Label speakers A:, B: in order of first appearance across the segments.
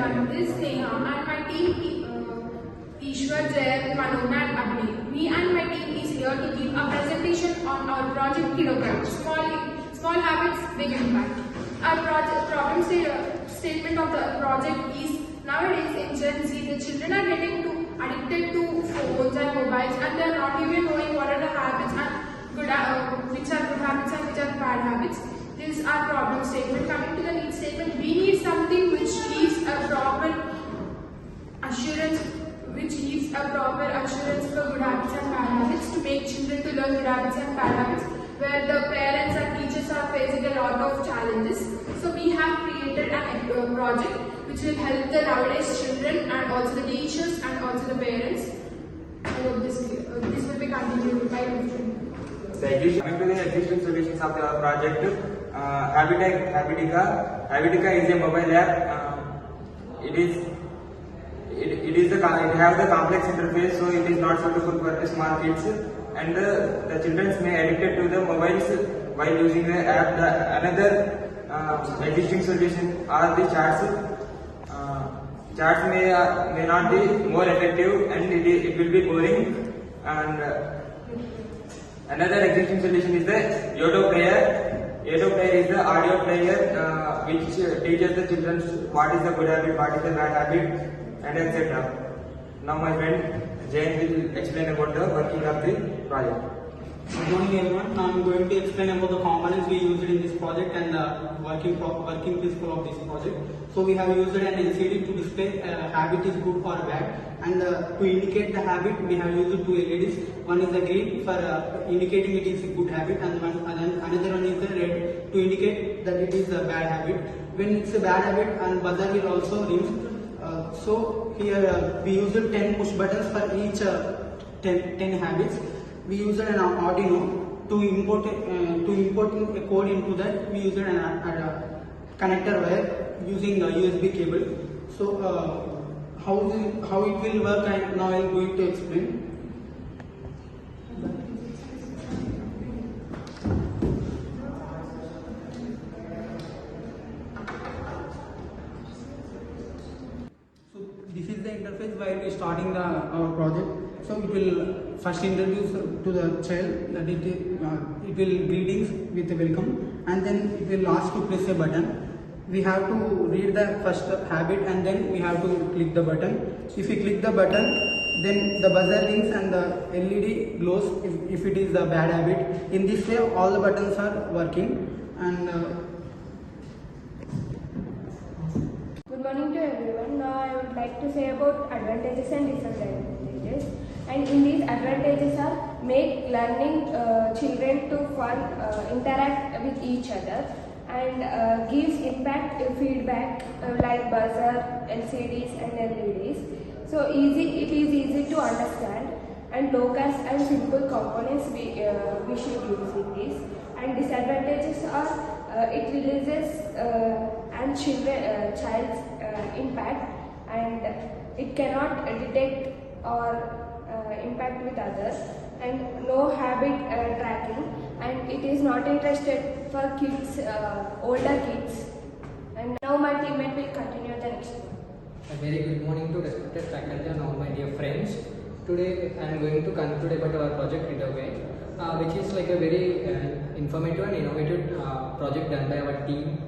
A: everyone, this is Neha and my team Cmrcet Ceer, and Abhi. Me and my team is here to give a presentation on our project Kido. Small habits, big impact. Our problem statement of the project is nowadays in Gen Z, the children are getting addicted to phones and mobiles, and they are not even knowing what are the habits and which are good habits and which are bad habits. This is our problem statement. Coming to the need statement, we need something which gives a proper assurance, for good habits and bad habits, to make children to learn good habits and bad habits, where the parents and teachers are facing a lot of challenges. So we have created a project which will help the nowadays children and also the teachers and also the parents. I hope this will be continued by different.
B: Thank you. Coming to the existing solutions of the project, Habitica is a mobile app. It has the complex interface, so it is not suitable for the small kids, and the children may addicted to the mobiles while using the app. Another existing solution are the charts. Charts may not be more effective, and it will be boring. And another existing solution is the Yodo player. Yodo player is the audio player which teaches the children what is the good habit, what is the bad habit, and etc. Now my friend Jain will explain about the working of the project.
C: Good morning everyone. I am going to explain about the components we used in this project and the working principle of this project. So we have used an LCD to display habit is good or bad, and to indicate the habit we have used two LEDs. One is the green for indicating it is a good habit, and another one is the red to indicate that it is a bad habit. When it's a bad habit, and buzzer will also ring. So here we used 10 push buttons for each 10 habits. We used an Arduino to import a code into that. We used a connector wire using a USB cable. So how it will work, and now I am going to explain. So this is the interface while we starting our project. So it will first introduce to the child that it will greetings with a welcome, and then it will ask to press a button. We have to read the first habit, and then we have to click the button. If we click the button, then the buzzer rings and the LED glows if it is a bad habit. In this way, all the buttons are working. And
D: good morning to everyone. Now I would like to say about advantages and disadvantages. And in these advantages are make learning children to fun, interact with each other, and gives impact feedback like buzzer, LCDs and LEDs. So it is easy to understand, and low cost and simple components we should use in this. And disadvantages are it releases child's impact, and it cannot detect or impact with others, and no habit tracking, and it is not interested for kids, older kids. And now my teammate will continue the next one.
E: A very good morning to respected faculty and all my dear friends. Today I am going to conclude about our project Kido, which is like a very informative and innovative project done by our team,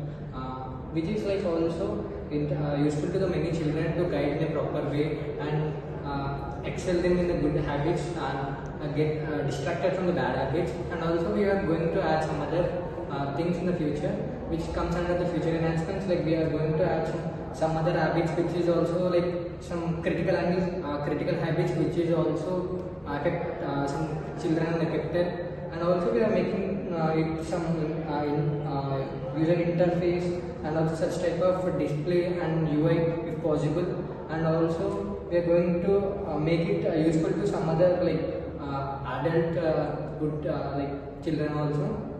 E: which is like also useful to the many children to guide in a proper way and excel them in the good habits and get distracted from the bad habits. And also we are going to add some other things in the future which comes under the future enhancements, like we are going to add some other habits which is also like some critical habits which is also affect some children affected. And also we are making it some user interface and also such type of display and UI if possible. And also we are going to make it useful to some other like adult good like children also.